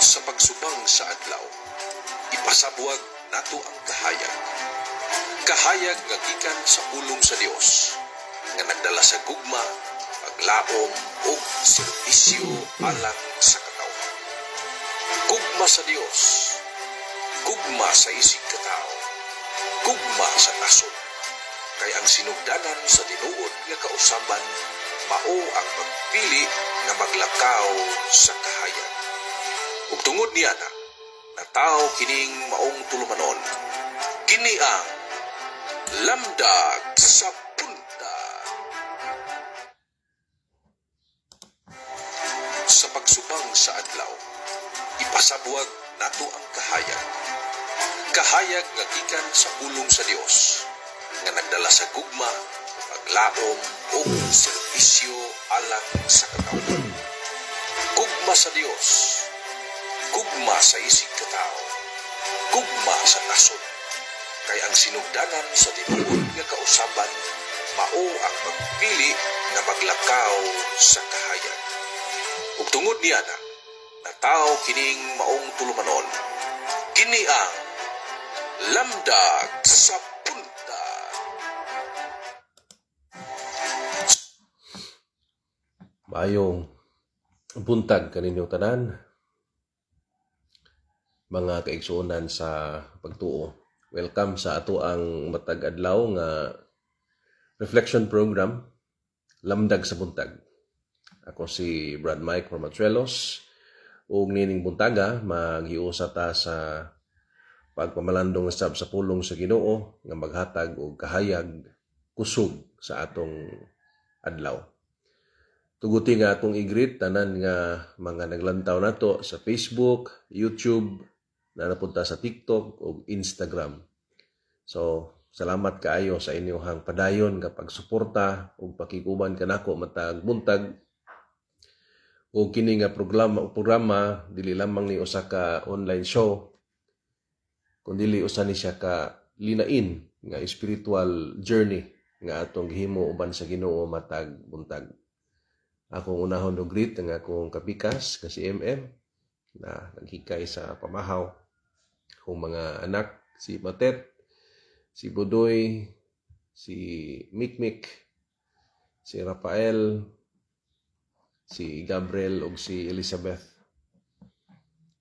Sa pagsubang sa adlaw, ipasabwag nato ang kahayag. Kahayag nga gikan sa pulong sa Dios, nga nagdala sa gugma, paglaom o serbisyo alang sa katawhan. Gugma sa Dios, gugma sa isig katao, gugma sa nasod. Kay ang sinugdanan sa tinuod nga kausaban mao ang pagpili nga maglakaw sa kahayag. Ug tungod niya nataw kining maong tulumanon, kini ang lamdag sa punta. Sa pagsubang sa adlaw, ipasabwag nato ang kahayag. Kahayag nga gikan sa pulong sa Dios, nga nagdala sa gugma, paglaom o serbisyo alang sa katawhan. Gugma sa Dios, gugma sa isig katao, gugma sa nasod. Kay ang sinugdanan sa tinuod nga kausaban mao ang pagpili na maglakaw sa kahayag. Ug tungod niya nataw kining maong tulumanon, kini ang lamdag sa punta. Maayong buntag kaninyong tanan, mga kaigsuonan sa pagtuo. Welcome sa ato ang matag adlaw nga reflection program, Lamdag sa Buntag. Ako si Brad Mike Formatrelos, ug nining buntaga maghiusa ta sa pagpamalandong sab sa pulong sa Ginoo nga maghatag og kahayag kusog sa atong adlaw. Tuguti nga atong i-greet tanan nga mga naglantaw nato sa Facebook, YouTube, na napunta sa TikTok o Instagram. So, salamat kaayo sa inyong padayon kapag suporta o pakikuban kanako matag buntag. O kini nga programa dili lamang ni usa ka online show, kundi usa ni siya ka linain nga spiritual journey nga atong gihimo uban sa Ginoo matag buntag. Akong unahon og greet ang akong kapikas kasi MM na naghikay sa pamahaw, akong mga anak, si Matet, si Budoy, si Mikmik, si Rafael, si Gabriel ug si Elizabeth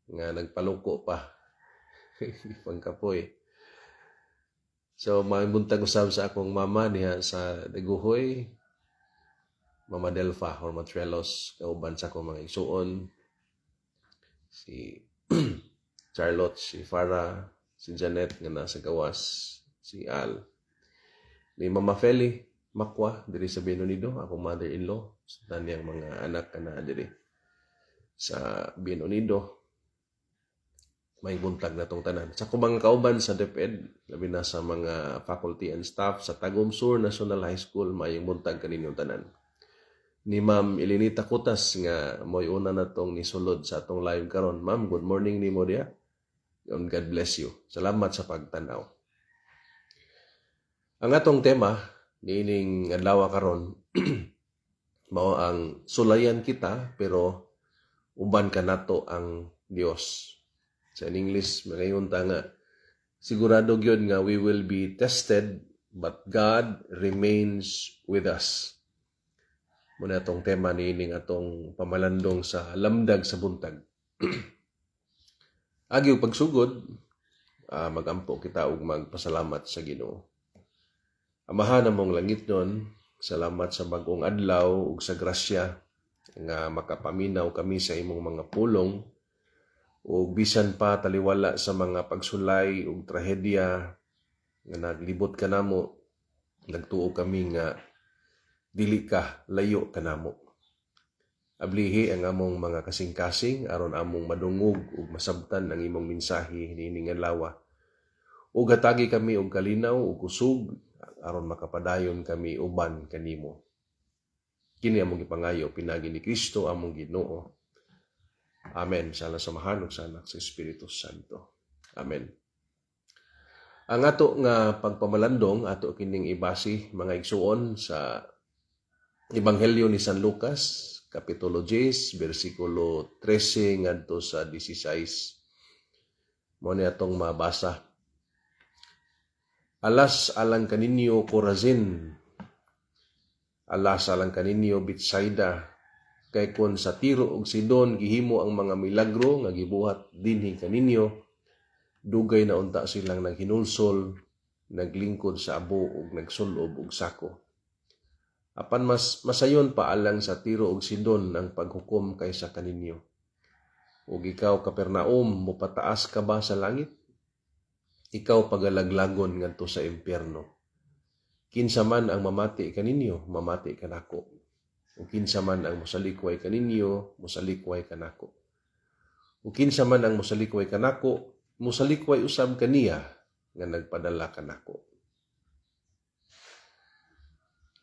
nga nagpaluko pa pangkapoy. So mabuntag usab sa akong mama niya sa Daguhoy, Mama Delfa Formatrelos, kauban sa akong mga igsuon, si Charlotte, si Farah, si Janet nga nasa gawas, si Al, ni Mama Feli Makwa diri sa Binonido, akong mother-in-law, sa taniyang mga anak na diri sa Binonido. May buntag na tong tanan. Sa akong mga kauban sa DepEd, labi na sa mga faculty and staff sa Tagum Sur National High School, may buntag kaninyong tanan. Ni Ma'am Elinita Kutas nga mo'y una na tong nisulod sa atong live karon. Ma'am, good morning nimo diha. And God bless you. Salamat sa pagtanaw. Ang atong tema niining adlaw karon mao ang sulayan kita pero uban ka nato ang Dios. Sa English magayon ta nga sigurado gyud nga we will be tested but God remains with us. Muna atong tema niining atong pamalandong sa lamdag sa buntag. Agi og pagsugod, magampo kita og magpasalamat sa Ginoo. Amahan among langit nun, salamat sa bagong adlaw ug sa grasya nga makapaminaw kami sa imong mga pulong ug bisan pa taliwala sa mga pagsulay ug trahedya nga naglibot kanamo, nagtuo kami nga dili ka layo kanamo. Ablihi ang among mga kasing-kasing aron among madungog ug masabtan ang imong mensahe niining adlaw. Ug gatagi kami og kalinaw ug kusog aron makapadayon kami uban kanimo. Kini among ipangayo pinagi ni Kristo among Ginoo. Amen. Sa samahan ug sa Anak sa Espiritu Santo. Amen. Ang ato nga pagpamalandong ato kining ibasi mga igsuon sa Ebanghelyo ni San Lucas Kapitulo 10, versikulo 13 ngadto sa 16. Mo ni atong mabasa. Alas alang kaninyo Corazin, alas alang kaninyo Betsaida, kay kun sa Tiro ug Sidon gihimo ang mga milagro nga gibuhat dinhi kaninyo, dugay na unta silang naghinulsol, naglingkod sa abo ug nagsulob og sako. Apan mas masayon pa alang sa Tiro ug Sidon ang paghukom kaysa kaninyo. Ug ikaw Kapernaum, mopataas ka ba sa langit? Ikaw pagalaglagon ngadto sa impyerno. Kinsa man ang mamati kaninyo, mamati kanako. Ug kinsa man ang mosalikway kaninyo, mosalikway kanako. Ug kinsa man ang mosalikway kanako, mosalikway usab kaniya nga nagpadala kanako.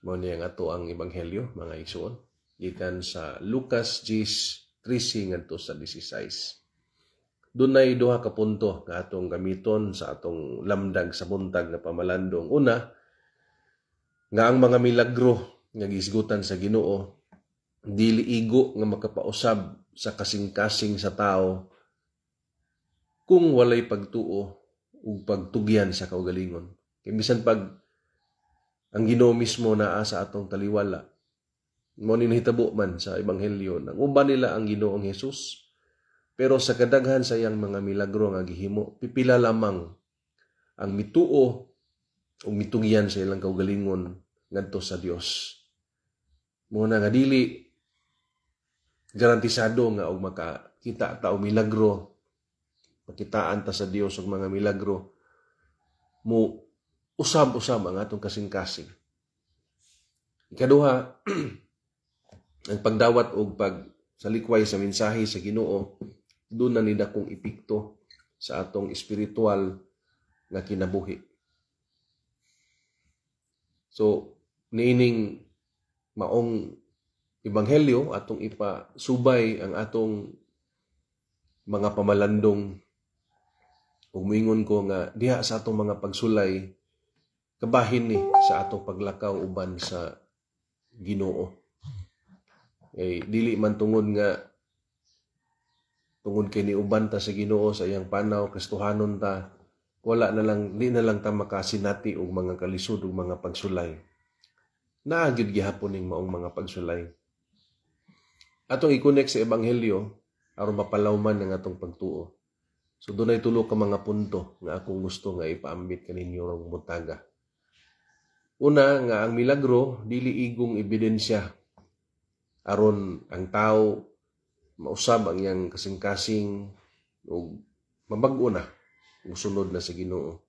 Mao ni ang ato ang ebanghelyo, mga igsoon, gikan sa Lucas 10:13 ngadto sa 16. Dunay duha ka punto nga atong gamiton sa atong lamdag sa buntag nga pamalandong. Una, nga ang mga milagro nga gisgutan sa Ginoo dili igo nga makapausab sa kasing-kasing sa tao kung walay pagtuo ug pagtugyan sa kaugalingon. Kay bisan pag ang Ginoo mismo naa sa atong taliwala, mo ni nahitabo man sa ebanghelyo nang uban nila ang Ginoong Hesus. Pero sa kadaghan sa iyang mga milagro nga gihimo, pipila lamang ang mituo o mitugyan sa ilang kaugalingon ngadto sa Dios. Muna nga dili garantisado nga og makakita ta og milagro, makitaan ta sa Dios og mga milagro, mo usab-usab ang atong kasing-kasing. Ikaduha, ang pagdawat og pagsalikway sa mensahe sa Ginoo, doon na nila kong epekto sa atong espiritual nga kinabuhi. So, niining maong ebanghelyo, atong ipasubay ang atong mga pamalandong. Ug moingon ko nga diha sa atong mga pagsulay, kabahin ni sa atong paglakaw uban sa Ginoo. Dili man tungod kay niuban ta sa Ginoo sa iyang panaw, Kristohanon ta, di na lang ta makasinati og mga kalisod og mga pagsulay. Naagid gihapon ning maong mga pagsulay. Atong i-connect sa ebanghelyo aron mapalawman ang atong pagtuo. So dunay tulo ka mga punto nga akong gusto nga ipaambit kaninyo rong buntaga. Una nga ang milagro dili igong ebidensya aron ang tao mausab ang iyang kasing-kasing o mabag-o na, musunod na sa Ginoo.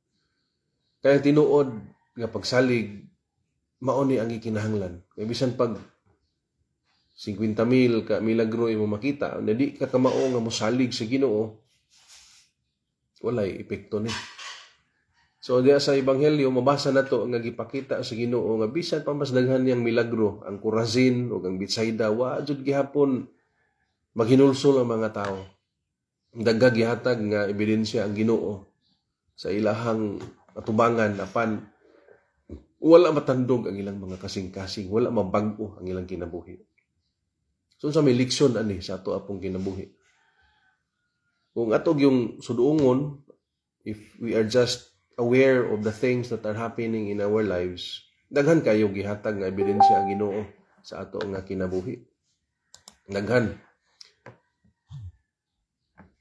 Kaya tinuod nga pagsalig, mao ni ang ikinahanglan. Kaya bisan pag 50,000 ka milagro imo makita, na di ka kamao nga mosalig sa Ginoo, walay epekto ni. So diya sa ebanghelyo mabasa nato nga gipakita sa Ginoo nga bisan pa mas daghan niyang milagro ang Corazin ug ang Betsaida, wa jud gihapon maghinulsol ang mga tao. Dagdag gihatag nga ebidensya ang Ginoo sa ilahang atubangan apan wala matandog ang ilang mga kasing-kasing, wala mabag-o ang ilang kinabuhi. So sa may leksyon ani sa ato apong kinabuhi. Kung atog yung suduongon, if we are just aware of the things that are happening in our lives, daghan kayo gihatag nga ebidensya ang Ginoo sa ato nga kinabuhi.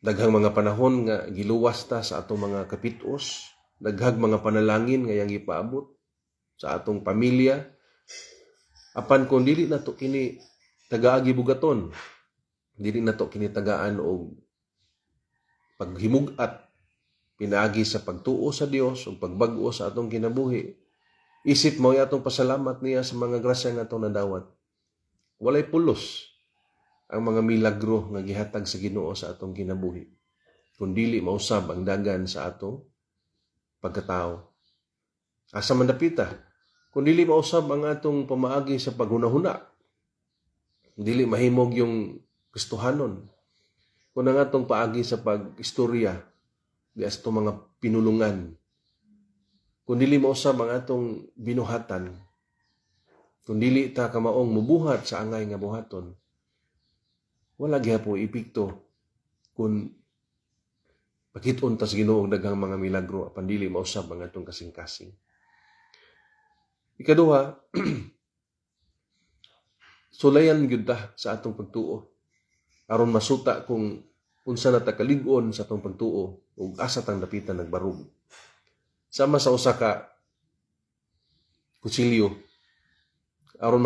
Daghang mga panahon nga giluwas ta sa atong mga kapitos, daghang mga panalangin nga yang gipaabot sa atong pamilya. Apan kung dili nato kini tagaa gibugaton, dili nato kini tagaan og paghimugat pinaagi sa pagtuo sa Dios ug pagbag-o sa atong kinabuhi, isip mo atong pasalamat niya sa mga grasya nga atong nadawat. Walay pulos ang mga milagro nga gihatag sa Ginoo sa atong kinabuhi kung dili mausab ang dagan sa atong pagkatao. Asa man dapita, kung dili mausab ang atong pamaagi sa paghunahuna, dili mahimog yung Kristohanon. Kung ang atong paagi sa pag-istorya, di sa mga pinulungan, kung dili mausab ang atong binuhatan, kung dili ta kamaong mubuhat sa angay nga buhaton, wala gyapon epekto kung pakit-on tas Ginoo daghang mga milagro apan dili mausab ang atong kasing-kasing. Ikaduha, sulayan gyud ta sa atong pagtuo aron masuta kung unsa na ta kalig-on sa atong pagtuo ug asa tang dapitan nagbarug. Sama sa usa ka kutsilyo aron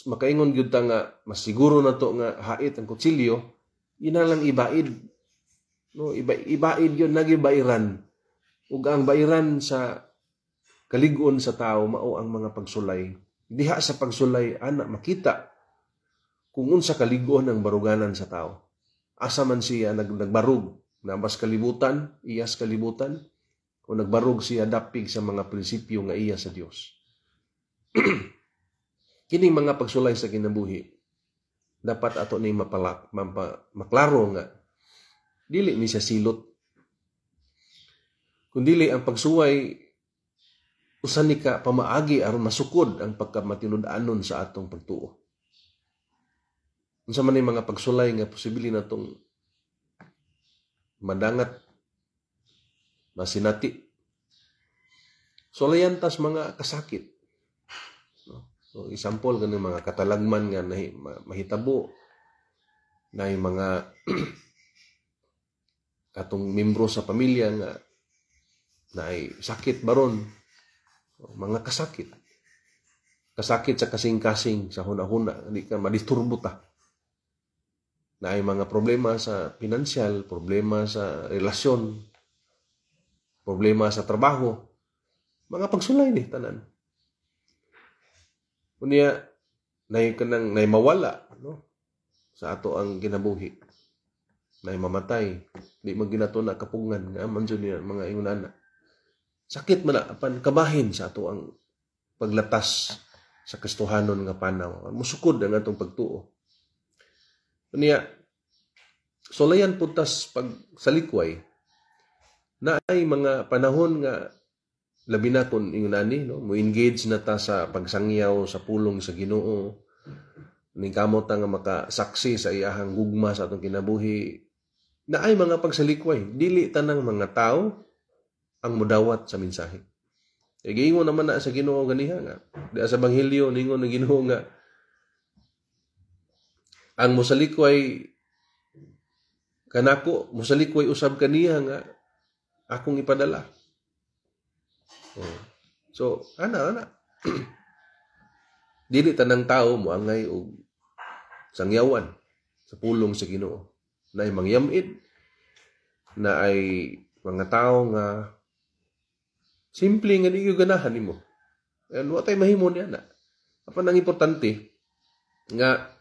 makaingon gyud ta nga mas siguro na to nga hait ang kutsilyo, ina lang ibaid. No, ibaid yun, nagibairan. Ug ang bairan sa kalig-on sa tao mao ang mga pagsulay. Diha sa pagsulay ana makita kung unsa kalig-on ang baruganan sa tao. Asa man siya nagbarug, nabas kalibutan, iyas kalibutan, o nagbarug siya dapig sa mga prinsipyo nga iya sa Dios. Kining mga pagsulay sa kinabuhi dapat ato ni maklaro nga dili ni siya silot. Kung dili ang pagsuway usan ni ka pamaagi aron masukod ang pagkamatinud-anon sa atong pagtuo. Unsa man ni mga pagsulay nga posible natong madangat, masinati. Sulayan tas mga kasakit. So, example ganing mga katalagman nga mahitabo na mga katong membro sa pamilya nga na ay sakit baron, mga kasakit sa kasing-kasing sa huna-huna, hindi ka madisturbo ta, na ay mga problema sa pinansyal, problema sa relasyon, problema sa trabaho, mga pagsulay ni tanan. Unya nay mawala, no, sa ato ang kinabuhi, nay mamatay, di man ginato na kapungan nga man jud niya mga ingunana. Sakit man na apan kabahin sa ato ang paglatas sa Kristohanon nga panaw. Musukod ang atong pagtuo. Unya sulayan putas pag salikway na ay mga panahon nga labi na kung ingunani, no, mo engage na ta sa pagsangyaw sa pulong sa Ginoo. Ning kamot nga makasaksi sa iyahang gugma sa atong kinabuhi. Na ay mga pagsalikway, dili tanang mga tao ang mudawat sa mensahe. E giingon naman na sa Ginoo ganiha nga, di sa Ebanghelyo ningon ng Ginoo nga ang musalikway kanako, musalikway usab kaniya nga akong ipadala. So, ana. Dili tanang tao mo angay og sangyawan sa pulong sa Ginoo. Na ay mangyamid, na ay mga tao nga simple nga di ganahan nimo. And what ay mahimo niya na. Apan ang importante nga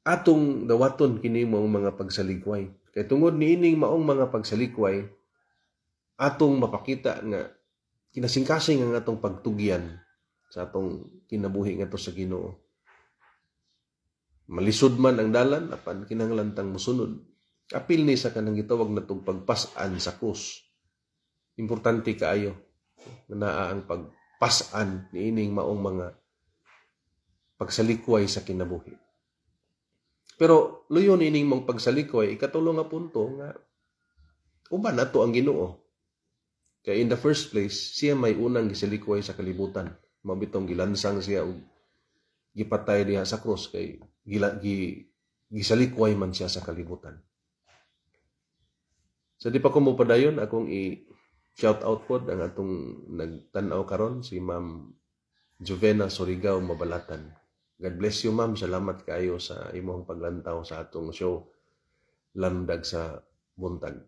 atong dawaton kini mo mga pagsalikway. Kay tungod niining maong mga pagsalikway atong mapakita nga kinasingkasing ang atong pagtugyan sa atong kinabuhi nga to sa Ginoo. Malisod man ang dalan, apan kinahanglan tang musunod. Apil ni sa kanang gitawag natong pagpasan sa krus. Importante kaayo na ang pagpasan niining maong mga pagsalikway sa kinabuhi. Pero luyon niining mong pagsalikway, ikatulo nga punto nga uban nato ang Ginoo. Kaya in the first place, siya may unang gisalikway sa kalibutan. Mabitong gilansang siya og gipatay diha sa krus kay gisalikway man siya sa kalibutan. So di pa ko mo padayon akong i-shout out pod ang atong nagtan-aw karon si Ma'am Jovena Surigao Mabalatan. God bless you, Ma'am. Salamat kayo sa imong paglantaw sa atong show Lamdag sa Buntag.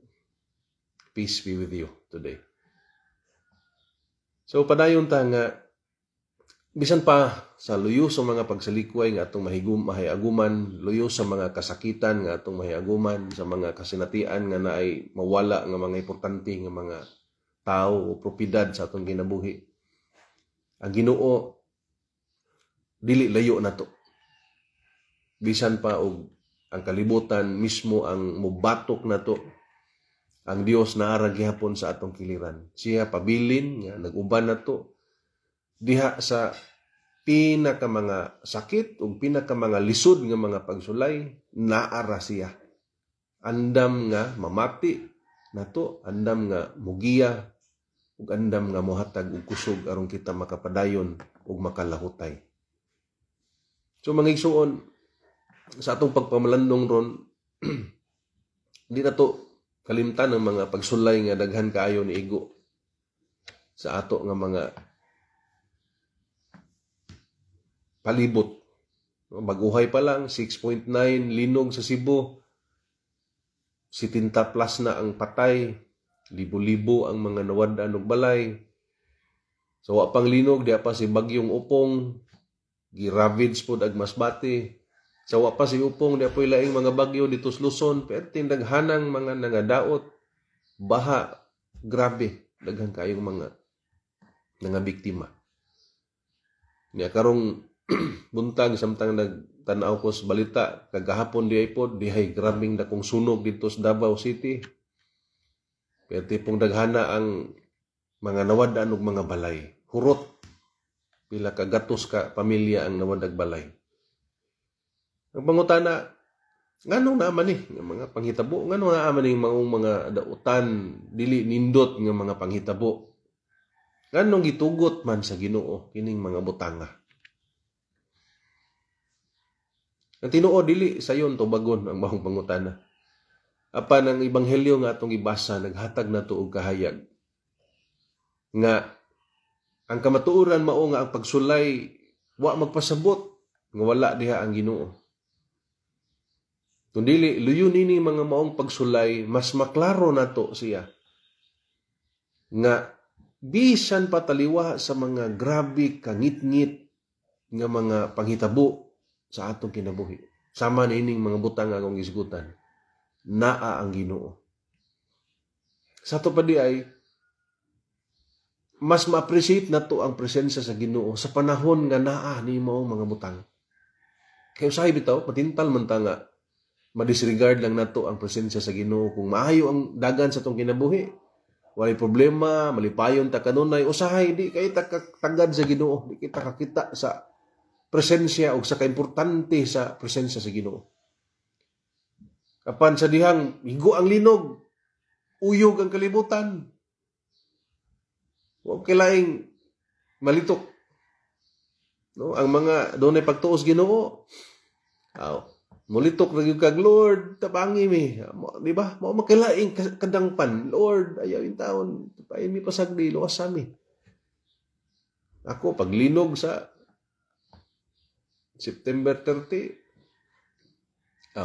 Peace be with you today. So padayon ta nga bisan pa sa luyo sa mga pagsalikway nga atong mahiaguman, luyo sa mga kasakitan nga atong mahiaguman, sa mga kasinatian nga naay mawala nga mga importante nga mga tao o propiedad sa atong kinabuhi. Ang Ginoo dili layo nato. Bisan pa og ang kalibutan mismo ang mubatok nato, ang Dios naara gihapon sa atong kiliran. Siya pabilin nga nag-uban nato diha sa pinaka mga sakit ug pinaka mga lisod nga mga pagsulay naara siya. Andam nga mamati nato, andam nga mugiya ug andam nga mohatag og kusog aron kita makapadayon ug makalahutay. So mga igsuon, sa atong pagpamalandong ron, di na to kalimtan ng mga pagsulay nga daghan kaayo ni igo sa ato nga mga palibot. Baguhay pa lang, 6.9 linog sa Cebu, 70 plus na ang patay, libo-libo ang mga nawadan og balay. So wa pang linog, diya pa si Bagyong Upong, giravage po dag Masbate. Sa wa pa si Upong, diya po ilaing mga bagyo dito sa Luzon, pero tindaghanang mga nangadaot, baha, grabe, daghan kayong mga biktima. Niya karong buntag samtang nagtanaw ko sa balita kagahapon di pod dihay grabing dakong sunog dito sa Davao City. Pero tipong daghana ang mga nawadan og mga balay. Hurot pila ka gatos ka pamilya ang nawadag balay. Ang pangutana, nganong naaman ni nga mga panghitabo? Nganong naaman ni mga dautan dili nindot nga mga panghitabo? Nganong gitugot man sa Ginoo kining mga butanga? Ang Tinuo dili sayon tubagon ang bahong pangutana. Apan ang ebanghelyo nga atong ibasa naghatag nato og kahayag nga ang kamatuoran mao nga ang pagsulay wa magpasabot nga wala diha ang Ginoo. Kundili luyon ini mga maong pagsulay mas maklaro nato siya nga bisan pataliwa sa mga grabe kangit-ngit nga mga panghitabo sa atong kinabuhi. Sama na ining mga butang akong isgutan. Naa ang Ginoo. Sa to pa di ay, mas ma-appreciate nato ang presensya sa Ginoo sa panahon nga naa ni maong mga butang. Kaya usahay bitaw, patintal man ta nga, madisregard lang nato ang presensya sa Ginoo. Kung maayo ang dagan sa atong kinabuhi, walay problema, malipayon ta kanunay, usahay, di kita tagad sa Ginoo, di kita kakita sa presensya o sa kaimportante sa presensya sa Ginoo. Kapan sa dihang higo ang linog, uyog ang kalibutan. Huwag kailaing malitok. No? Ang mga doon ay pagtuos Ginoo, mulitok na yung kag, Lord, tabangi mi. Di ba? Mao makilaing kadangpan. Lord, ayaw yung taon. Pain mi pasagdi, luwas sami. Ako, paglinog sa September 30,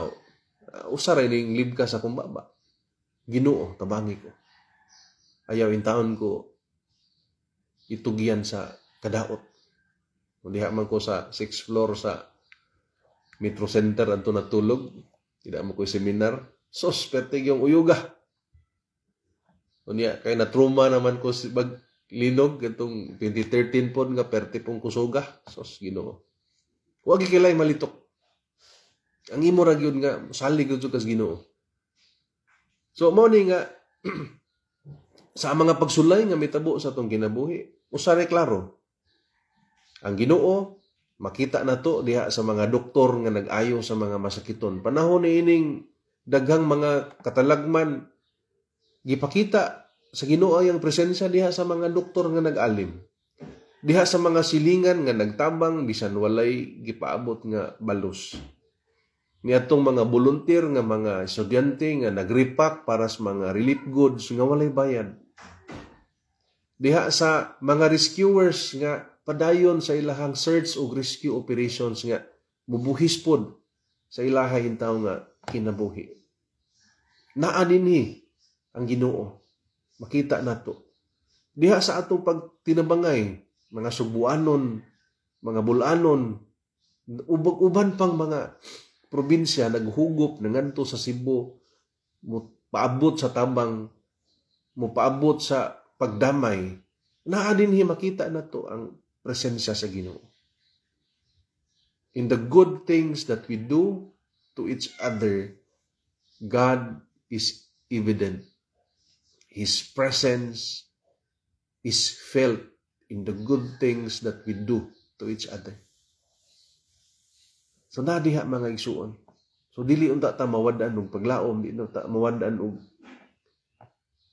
usaray ning libka sa kumbaba. Ginoo, tabangi ko. Ayaw yung taon ko itugyan sa kadaot. Diha man ko sa 6th floor sa Metro Center anto natulog. Tidak mo ko seminar. Sos, pertig yung uyuga. Unya, kaya na-trauma naman ko si linog itong 2013 po nga perti pong kusuga. Sos, Ginoo. Huwag ikilay malitok. Ang imo ra gyud nga salig gyud kas Ginoo. So mo ni nga sa mga pagsulay nga mitabo sa atong kinabuhi, usare klaro. Ang Ginoo makita nato diha sa mga doktor nga nag-ayo sa mga masakiton. Panahon ni ining daghang mga katalagman gipakita sa Ginoo ang presensya diha sa mga doktor nga nag-alim. Diha sa mga silingan nga nagtabang bisan walay gipaabot nga balos. Niadtong mga volunteer nga mga estudyante nga nagrepack para sa mga relief goods nga walay bayad. Diha sa mga rescuers nga padayon sa ilahang search o rescue operations nga mubuhis pod sa ilahay taw nga kinabuhi. Naa dinhi ang Ginoo. Makita nato. Diha sa atong pagtinabangay, mga Subuanon, mga Bulanon, ubag-uban pang mga probinsya naghugop nanganto sa Cebu, paabot sa tabang, paabot sa pagdamay. Naa dinhi makita nato ang presensya sa Ginoo. In the good things that we do to each other, God is evident. His presence is felt in the good things that we do to each other. So nadiha mga igsuon. So dili unta ta mawadaan og paglaom, di ta mawadaan og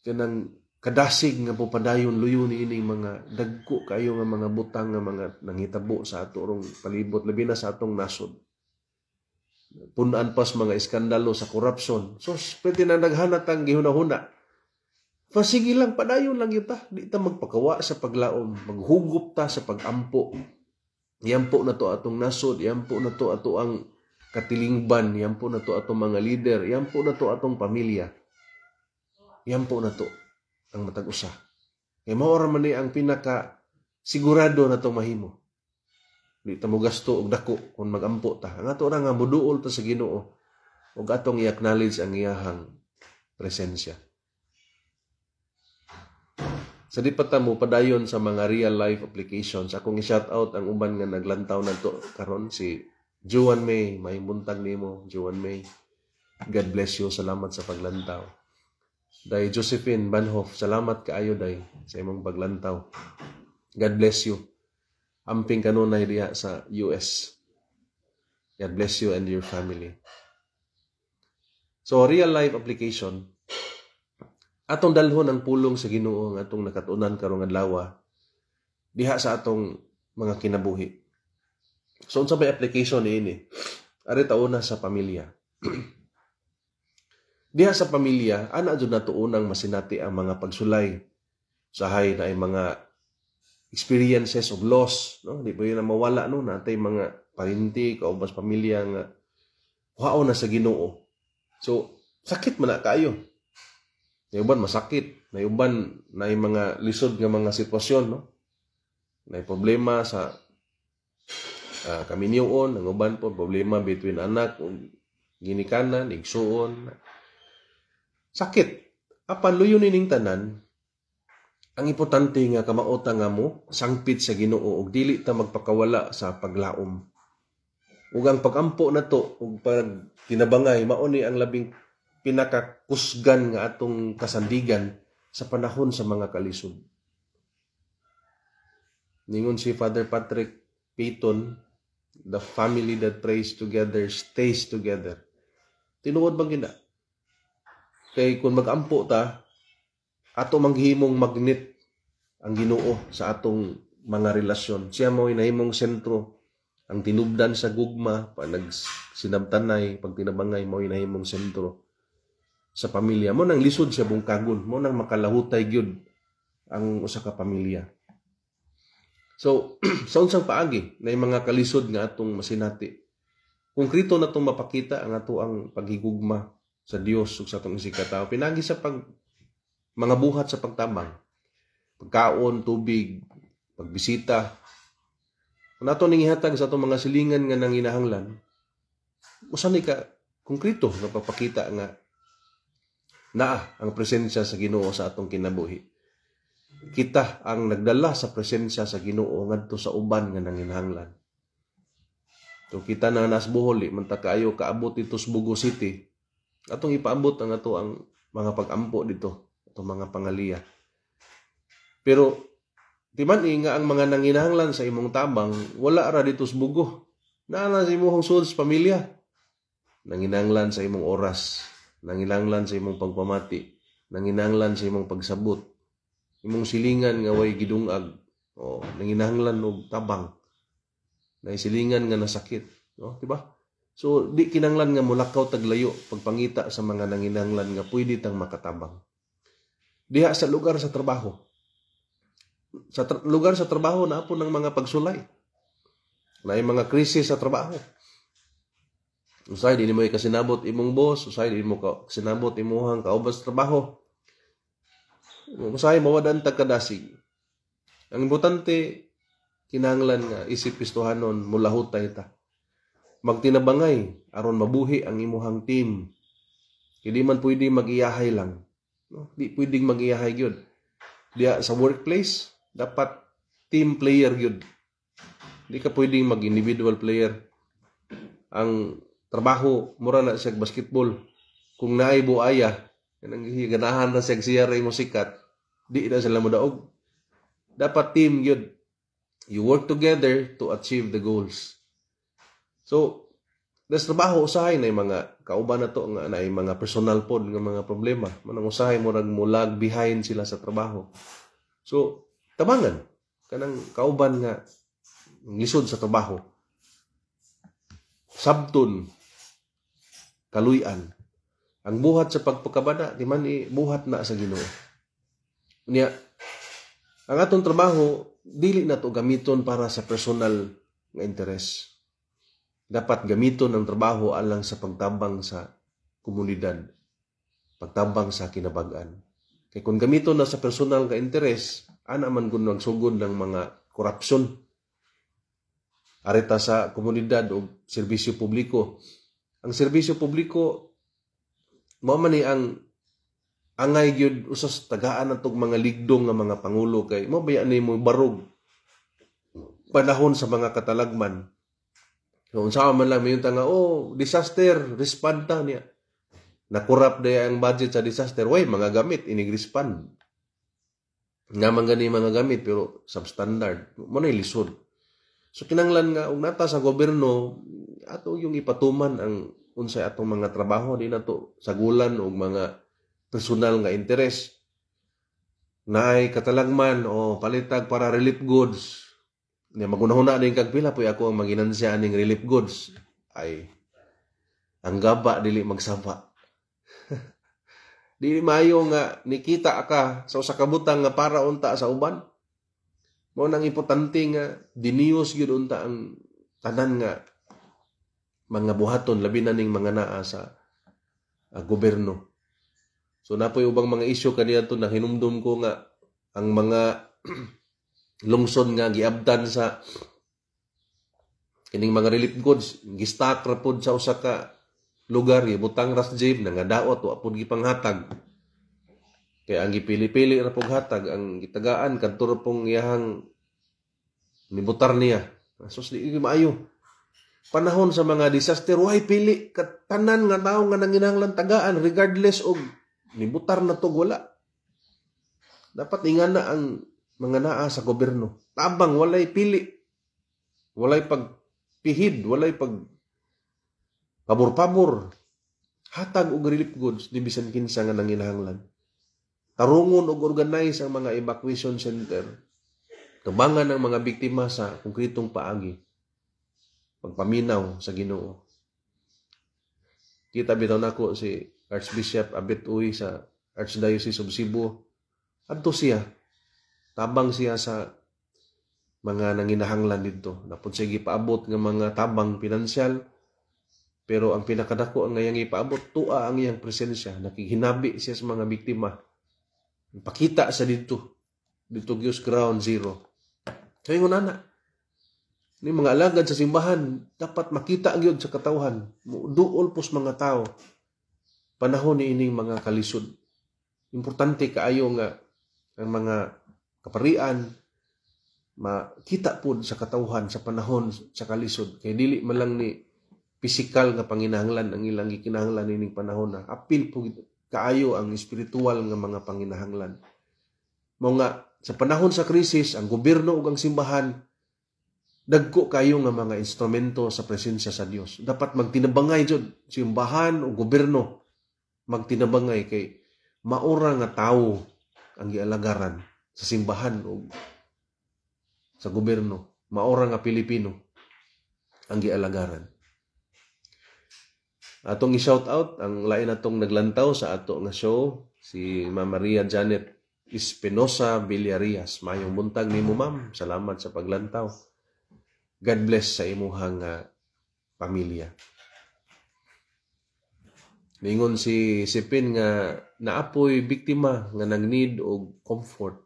kanang kadasig nga pupadayon luyo ni ining mga dagko kayo nga mga butang nga mga nanghitabo sa ato rong palibot, labi na sa atong nasod. Punan pas mga iskandalo sa corruption. So pwede na naghanat ang gihuna-huna. Sige lang, padayon lang yun ta. Di ta magpakawa sa paglaom. Maghugup ta sa pagampo. Yampo na to atong nasod. Yampo na to ato ang katilingban. Yampo na to atong mga leader. Yampo na to atong pamilya. Yampo na to ang matag usa. Kaya maora man ni ang pinaka sigurado na to mahimo. Di ta mo gasto og dako kung magampo ta. Ang ato ra nga moduol ta sa Ginoo ug atong i-acknowledge ang iyahang presensya. Sa di pa ta mo padayon sa mga real life applications, akong i-shout out ang uban nga naglantaw nato karon si Joan May, may buntag nimo Joan May. God bless you, salamat sa paglantaw. Day Josephine Banhoff, salamat kaayo day sa imong paglantaw. God bless you. Amping kanunay diha sa US. God bless you and your family. So real life application, atong dalhon ang pulong sa Ginoo nga atong nakatunan karong adlaw diha sa atong mga kinabuhi. So unsa may application niini? Ari tauna sa pamilya. Diha sa pamilya, ana jud nato unang masinati ang mga pagsulay. Usahay na ay mga experiences of loss, no? Di pa yun na mawala, no? Natay mga parinti, kaubas pamilya nga wao na sa Ginoo. So, sakit man na kayo. Nayuban masakit, nayuban na mga lisod nga mga sitwasyon, no? Nay problema sa kaminyoon, ang uban po problema between anak ug ginikanan, igsuon. Sakit. Apan luyo ning tanan, ang importante nga kamaota nga mo sangpit sa Ginoo ug dili ta magpakawala sa paglaom. Ug ang pagampo nato ug pag tinabangay mao ni ang labing pinakakusgan nga atong kasandigan sa panahon sa mga kalisod. Ningon si Father Patrick Peyton, the family that prays together stays together. Tinuod bang gina? Kay kung magampo ta, ato manghimong magnet ang Ginoo sa atong mga relasyon. Siya mo'y nahimong sentro. Ang tinubdan sa gugma, pag nagsinabtanay, pag tinabangay, mo'y nahimong sentro sa pamilya. Mo nang lisod siya bungkagon. Mo nang makalahutay gyud ang usa ka pamilya. So, sa unsang paagi, na mga kalisod nga atong masinati. Konkreto na itong mapakita ang ato ang paghigugma sa Dios ug sa atong isikataw. Pinagi sa mga buhat sa pagtabang, pagkaon, tubig, pagbisita. Kung ato ning ihatag sa atong mga silingan nga nanginahanglan, usa ni ka konkreto nga papakita nga naa ang presensya sa Ginoo sa atong kinabuhi. Kita ang nagdala sa presensya sa Ginoo ngadto sa uban nga nanginahanglan. So kita na nas Bohol, man ta kaayo kaabot dito sa Bugo City. Atong ipaabot ang ato ang mga pag-ampo dito, atong mga pangaliya. Pero di man nga ang mga nanginahanglan sa imong tabang wala ra dito sa Bugo. Naa sa imong sud sa pamilya. Nanginahanglan sa imong oras, nanginahanglan sa imong pagpamati, nanginahanglan sa imong pagsabot, imong silingan nga way gidungag, o nanginahanglan og tabang, na silingan nga nasakit, no, di ba? So di kinahanglan nga mulakaw taglayo pagpangita sa mga nanginahanglan nga pwede tang makatabang. Diha sa lugar sa trabaho. Sa lugar sa trabaho na po ng mga pagsulay. Na mga krisis sa trabaho. Usay di mo ikasinabot imong boss, usay di mo kasinabot imuhang kaubas trabaho. Usay mawadan tagkadasig. Ang importante kinahanglan nga isip pistuhanon mulahutay ta. Magtinabangay aron mabuhi ang imuhang team. Hindi man pwede mag-iyahay lang. No? Di pwedeng mag-iyahay gyud. Diya sa workplace dapat team player gyud. Di ka pwedeng mag-individual player. Ang trabaho mura na siya basketball. Kung naay buaya, kanang ganahan na siya ray mo sikat, di na sila mo daog. Dapat team gyud. You work together to achieve the goals. So, das trabaho usahay na mga kauban na to nga na mga personal pod nga mga problema. Manang usahay mo rag mulag behind sila sa trabaho. So, tabangan kanang kauban nga lisod sa trabaho. Sabton kaluy-an. Ang buhat sa pagpakabana di man buhat na sa Ginoo. Unya ang atong trabaho dili na to gamiton para sa personal nga interes. Dapat gamiton ang trabaho alang sa pagtabang sa komunidad, pagtabang sa kinabag-an. Kaya kung gamiton na sa personal nga interes, ana man kung magsugod ng mga korupsyon, areta sa komunidad o serbisyo publiko. Ang serbisyo publiko, mao man ni ang angay gyud usas tagaan natong mga ligdong nga mga pangulo kay mo baya ni mo barog panahon sa mga katalagman. So, unsa man lang mayon nga disaster respond ta niya. Nakurap day ang budget sa disaster, way mga gamit inig respond. Nga man gani mga gamit pero substandard. Mo na lisod. So kinanglan nga og nata sa gobyerno ato yung ipatuman ang unsay atong mga trabaho di nato sagulan og mga personal nga interes. Naay katalagman o palitag para relief goods. Nga magunahuna din kag pila poy ako ang maginansya ning relief goods ay ang gaba dili magsaba. Dili maayo nga nikita ka sa usa ka butang nga para unta sa uban. Mao nang importante nga diniyos gyud unta ang tanan nga mga buhaton labi na ning mga naa sa gobyerno. So napoy ubang mga isyu kaniadto na hinumdum ko nga ang mga lungsod nga giabdan sa kining mga relief goods gistak ra pod sa usa ka lugar butang ras jib nga daot wa pod gipanghatag kay ang gipili-pili ra pog hatag ang gitagaan kadto ra pong iyahang nibutar niya sus di maayo panahon sa mga disaster way pili tanan nga tawo nga nanginahanglan tagaan regardless og nibutar na to wala dapat ingana ang mga naa sa gobyerno. Tabang, walay pili. Walay pagpihid, walay pabor-pabor. Hatag og relief goods, di bisan kinsa nga nanginahanglan. Tarungon og organize ang mga evacuation center. Tabangan ang mga biktima sa konkretong paagi. Pagpaminaw sa Ginoo. Kita bitaw nako si Archbishop Abet Uy sa Archdiocese of Cebu. Adto siya. Tabang siya sa mga nanginahanglan dito. Napod siya gipaabot ng mga tabang pinansyal. Pero ang pinakadako ang ngayang ipaabot, tua ang iyang presensya. Nakihinabi siya sa mga biktima. Pakita sa dito. Dito Diyos ground zero. So yung nana. Ni mga alagad sa simbahan, dapat makita ang yun sa katawhan. Duol pos mga tao. Panahon ni ining mga kalisod. Importante kaayo nga ang mga kaparian makita po sa katawhan sa panahon sa kalisod kay dili man lang ni physical nga panginahanglan ang ilang gikinahanglan ining panahon na apil po kaayo ang espiritual nga mga panginahanglan mo nga sa panahon sa krisis ang gobyerno ug ang simbahan dagko kayo nga mga instrumento sa presensya sa Dios dapat magtinabangay jud simbahan ug gobyerno magtinabangay kay maura nga tawo ang gialagaran sa simbahan o sa gobyerno, maora nga Pilipino ang gialagaran. Atong i-shout out ang lain atong naglantaw sa ato nga show si Ma'am Maria Janet Espinosa Villarias. Mayong buntag nimo ma'am. Salamat sa paglantaw. God bless sa imuhang pamilya. Ningon si Pin nga naapoy biktima nga nag-need og comfort.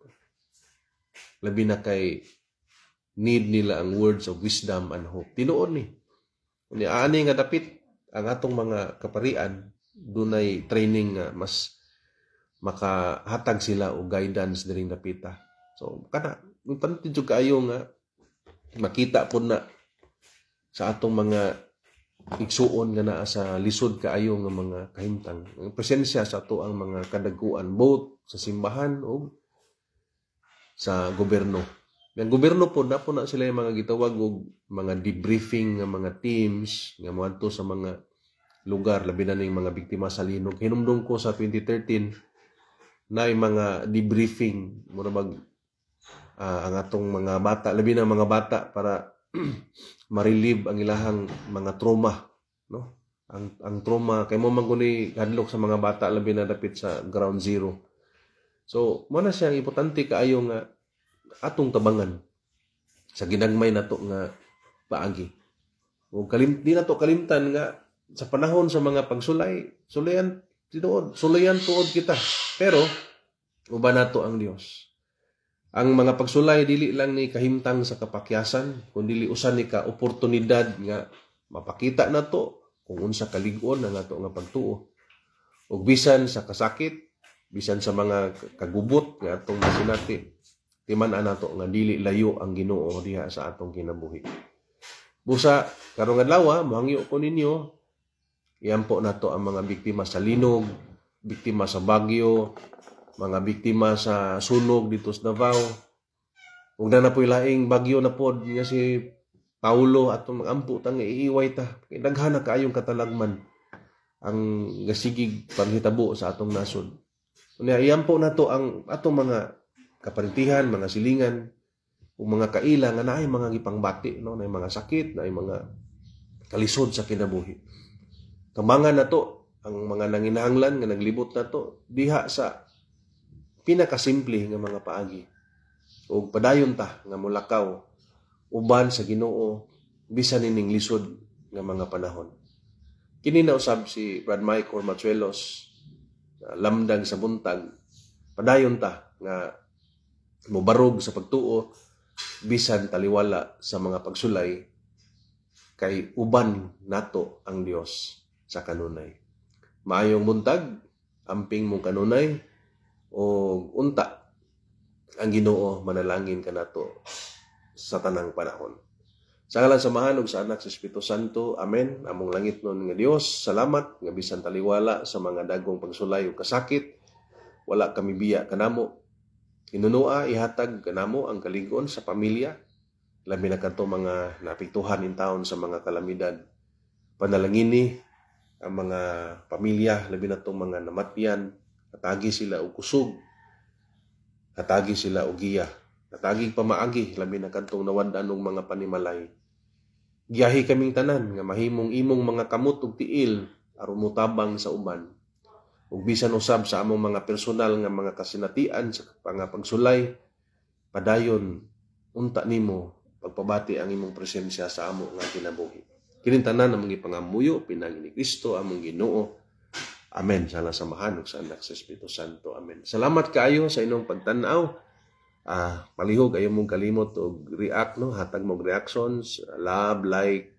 Labi na kay need nila ang words of wisdom and hope. Tinuod ni. Ani nga dapit ang atong mga kaparian dunay training nga mas makahatag sila og guidance diring dapita. So kana importante jud kaayo nga makita pud na sa atong mga igsuon nga naa sa lisod kaayo nga mga kahimtang. Ang presensya sa ato ang mga kadaguan both sa simbahan o sa gobyerno. Ang gobyerno po na sila yung mga gitawag og mga debriefing nga mga teams nga moadto sa mga lugar labi na ning mga biktima sa linog. Hinumdum ko sa 2013 na yung mga debriefing mura mag ang atong mga bata, labi na mga bata para ma-relieve ang ilahang mga trauma, no? Ang trauma kay mo man guni hadlok sa mga bata labi na dapit sa ground zero. So, mo na siyang importante kaayo nga atong tabangan sa ginagmay nato nga paagi. O di na to kalimtan nga sa panahon sa mga pagsulay, sulayan tuod kita. Pero uban nato ang Dios. Ang mga pagsulay dili lang ni kahimtang sa kapakyasan, kundi usan ni ka oportunidad nga mapakita nato kung unsa kalig-on ang ato nga pagtuo. Ug bisan sa kasakit, bisan sa mga kagubot nga atong masinati, timan-an nato nga dili layo ang Ginoo diha sa atong kinabuhi. Busa karong adlaw mohangyo ko ninyo iampo nato ang mga biktima sa linog, biktima sa bagyo, mga biktima sa sunog dito sa Davao. Ug na po'y laing bagyo na pod nga si Paulo atong magampo tang iiway ta. Kay daghan na kaayong katalagman ang gasigig panghitabo sa atong nasod. Unya iampo nato ang atong mga kaparintihan, mga silingan, ug mga kaila nga naay mga gipangbati, no, naay mga sakit, naay mga kalisod sa kinabuhi. Tambangan nato ang mga nanginahanglan nga naglibot nato diha sa pinakasimple nga mga paagi. Ug padayon ta nga mulakaw uban sa Ginoo bisan ining lisod nga mga panahon. Kini na usab si Brad Mike Ormachuelos, lamdag sa buntag. Padayon ta nga mobarog sa pagtuo bisan taliwala sa mga pagsulay kay uban nato ang Dios sa kanunay. Maayong buntag, amping mong kanunay o unta ang Ginoo manalangin kanato sa tanang panahon. Sa ngalan samahan ug sa Anak sa Espiritu Santo. Amen. Among langit nun nga Dios, salamat nga bisan taliwala sa mga dagong pagsulay ug kasakit, wala kami biya kanamo. Inunua ihatag kanamo ang kalig-on sa pamilya, labi na kadto mga napiktuhan in taon sa mga kalamidad. Panalangini ang mga pamilya, labi na tong mga namatyan, katagi sila og kusog, katagi sila og giya, katagi pamaagi, labi na kadtong nawad-an og mga panimalay. Giyahi kaming tanan nga mahimong imong mga kamot ug tiil aron mutabang sa uban. Ug bisan usab sa among mga personal nga mga kasinatian sa pagsulay, padayon unta nimo pagpabati ang imong presensya sa amo nga kinabuhi. Kining tanan among ipangamuyo pinagi ni Kristo among Ginoo. Amen. Sana samahan ug sa Anak sa Espiritu Santo. Amen. Salamat kaayo sa inyong pagtan-aw. Palihog ayo mong kalimot og react, no, hatag mong reactions, love, like.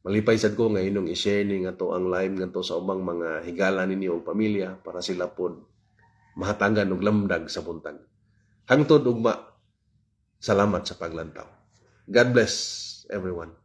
Malipay sad ko nga inong i-share ni nga to ang live nga to sa ubang mga higala ninyo o pamilya para sila pod mahatagan og lamdag sa buntag. Hangtod ugma, salamat sa paglantaw. God bless everyone.